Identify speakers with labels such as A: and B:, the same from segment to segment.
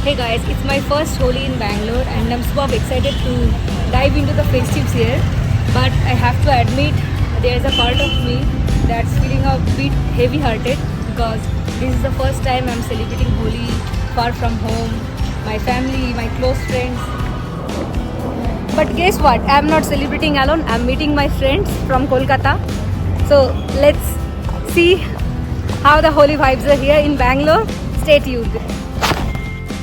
A: Hey guys, it's my first Holi in Bangalore and I'm super excited to dive into the festives here. But I have to admit, there's a part of me that's feeling a bit heavy hearted because this is the first time I'm celebrating Holi far from home, my family, my close friends. But guess what? I'm not celebrating alone, I'm meeting my friends from Kolkata. So let's see how the Holi vibes are here in Bangalore. Stay tuned.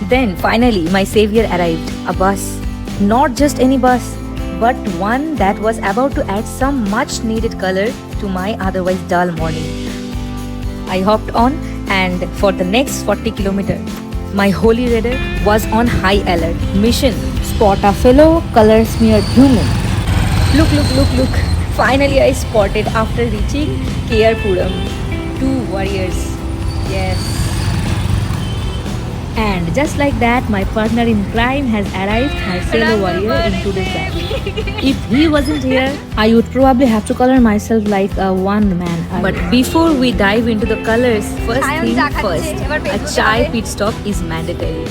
B: Then finally, my savior arrived, a bus. Not just any bus, but one that was about to add some much needed color to my otherwise dull morning. I hopped on, and for the next 40 kilometers, my holy radar was on high alert. Mission: spot a fellow color smeared human. Look. Finally, I spotted after reaching Kerpuram. Two warriors. Yes. And just like that, my partner in crime has arrived, my fellow warrior in today's battle. If he wasn't here, I would probably have to color myself like a one-man army. But before we dive into the colors, first thing first, a chai pit stop is mandatory.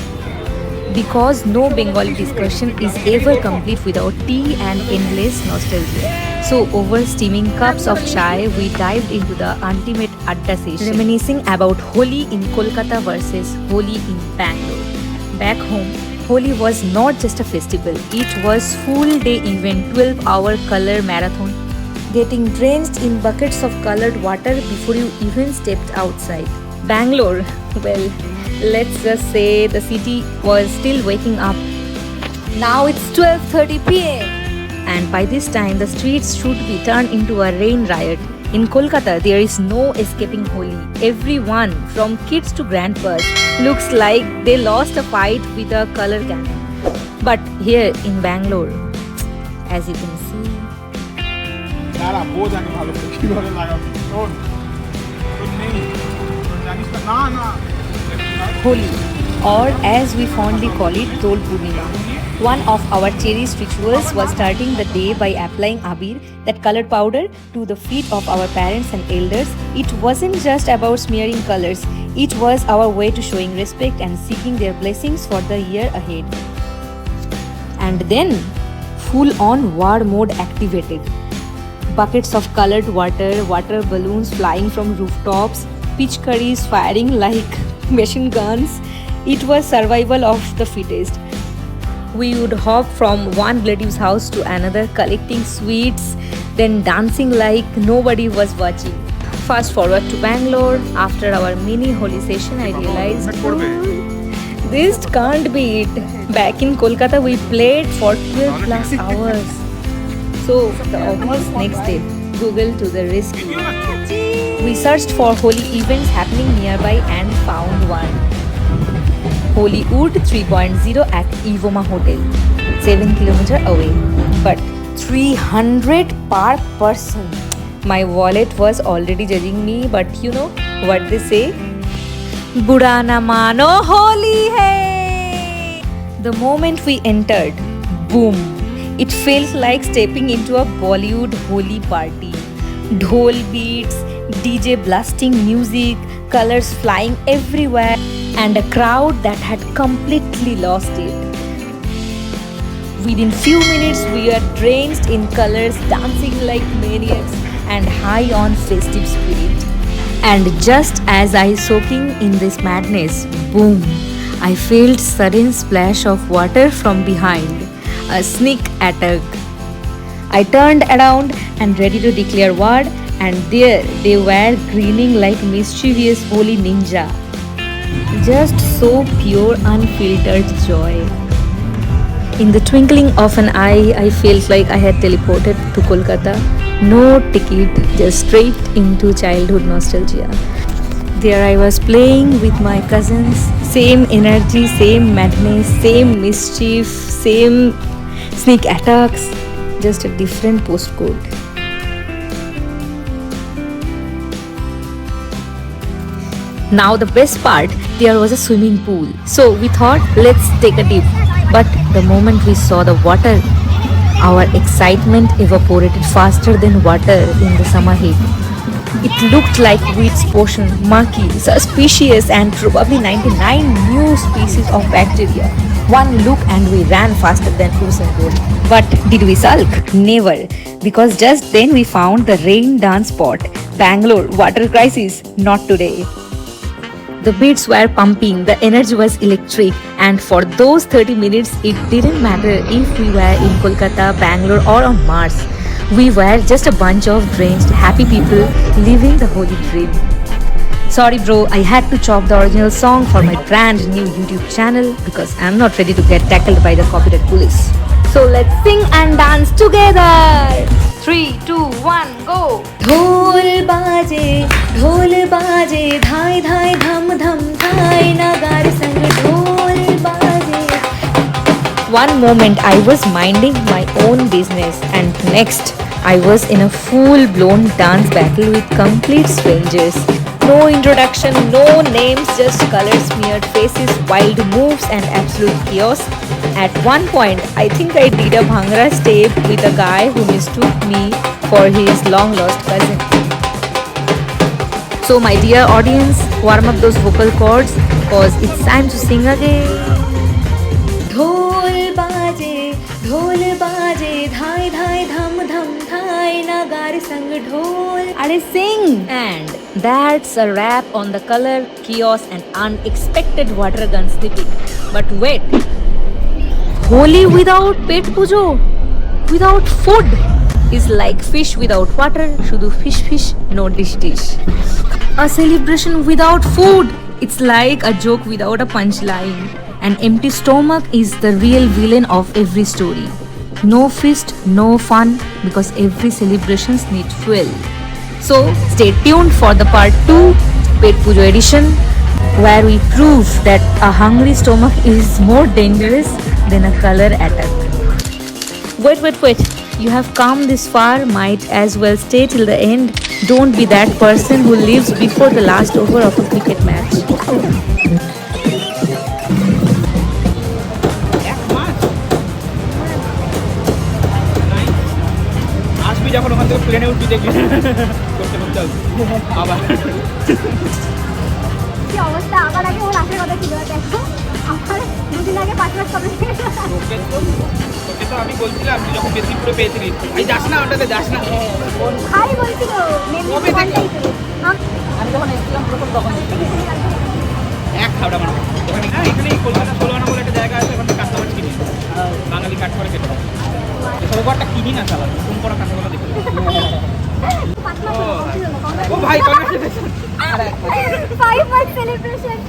B: Because no Bengali discussion is ever complete without tea and endless nostalgia. So over steaming cups of chai, we dived into the ultimate adda session, reminiscing about Holi in Kolkata versus Holi in Bangalore. Back home, Holi was not just a festival, it was full-day event, 12-hour color marathon, getting drenched in buckets of colored water before you even stepped outside. Bangalore, well, let's just say the city was still waking up. Now it's 12:30 p.m. and by this time the streets should be turned into a rain riot. In Kolkata, there is no escaping Holi. Everyone, from kids to grandpas, looks like they lost a fight with a color cannon. But here in Bangalore, as you can see,
C: তারা বোঝ আগে ভালো করে কিভাবে লাগাবি শোন তোর নেই জানিস না না
B: Holi, or as we fondly call it, Dol Purnima. One of our cherished rituals was starting the day by applying abir, that colored powder, to the feet of our parents and elders. It wasn't just about smearing colors, it was our way to showing respect and seeking their blessings for the year ahead. And then, full-on war mode activated. Buckets of colored water balloons flying from rooftops, pitchkaris firing like machine guns. It was survival of the fittest. We would hop from one relative's house to another, collecting sweets, then dancing like nobody was watching. Fast forward to Bangalore. After our mini Holi session, I realized this can't be it. Back in Kolkata, we played for 12 plus hours. So the obvious next step, Google to the rescue. We searched for Holi events happening nearby and found one. Hollywood 3.0 at Evoma Hotel, 7 kilometers away. But 300 per person. My wallet was already judging me, but you know what they say? Buda na mano Holi hai! The moment we entered, boom! It felt like stepping into a Bollywood Holi party. Dhol beats, DJ blasting music, colors flying everywhere, and a crowd that had completely lost it. Within few minutes, we were drenched in colors, dancing like maniacs, and high on festive spirit. And just as I soaking in this madness, boom! I felt sudden splash of water from behind. A sneak attack. I turned around and ready to declare war, and there they were grinning like mischievous holy ninja. Just so pure, unfiltered joy. In the twinkling of an eye, I felt like I had teleported to Kolkata. No ticket, just straight into childhood nostalgia. There I was playing with my cousins. Same energy, same madness, same mischief, same sneak attacks. Just a different postcode. Now the best part, there was a swimming pool. So we thought, let's take a dip. But the moment we saw the water, our excitement evaporated faster than water in the summer heat. It looked like weeds potion, murky, suspicious, and probably 99 new species of bacteria. One look and we ran faster than Usain Bolt. But did we sulk? Never. Because just then we found the rain dance spot. Bangalore, water crisis, not today. The beats were pumping, the energy was electric, and for those 30 minutes, it didn't matter if we were in Kolkata, Bangalore, or on Mars. We were just a bunch of drenched, happy people living the holy dream. Sorry, bro, I had to chop the original song for my brand new YouTube channel because I'm not ready to get tackled by the copyright police. So let's sing and dance together! 3, 2, 1, go! ढोल बाजे धाय धाय धम धम धाय नगार संग ढोल बाजे. One moment I was minding my own business and next I was in a full-blown dance battle with complete strangers. No introduction, no names, just color-smeared faces, wild moves and absolute chaos. At one point, I think I did a Bhangra step with a guy who mistook me for his long-lost cousin. So my dear audience, warm up those vocal cords cause it's time to sing again. ढोल बाजे धाय धाय धम धम धाय नगार संग ढोल. अरे sing! And that's a wrap on the color, chaos and unexpected water gun slipping. But wait, Holi without pet pujo, without food is like fish without water, shudu fish, no dish. A celebration without food, it's like a joke without a punchline. An empty stomach is the real villain of every story. No feast, no fun, because every celebrations need fuel. So stay tuned for the part 2, Pet Pujo edition, where we prove that a hungry stomach is more dangerous than a color attack. Wait. You have come this far, might as well stay till the end. Don't be that person who leaves before the last over of a cricket match.
C: যখন ওখান থেকে প্লেনে উঠবি দেখবি করতে আবার
D: কি অবস্থা আবার আগে ওর আসার কথা ছিল দেখো আমার দুদিন আগে 5 মাস কবে
C: ওকে তো আমি বলছিলাম তুই যখন বেশি পুরো পেয়েছিলি এই যাস না ওটাতে যাস না
D: ভাই বলছিল মেমরি কোনটাই ছিল
B: আমি যখন এসেছিলাম প্রথম তখন
C: এক খাওয়া মানে এখানে কলকাতা 16 আনা বলে একটা জায়গা আছে ওখানে কাঁচামাছ কিনি বাঙালি কাট করে খেতে হয় সরকারটা কিনি না চালা কোন করা কাঁচামাছ দেখি
D: 5 মাস
C: ও ভাই কংগ্রেচুলেশন
D: 5 মাস সেলিব্রেশন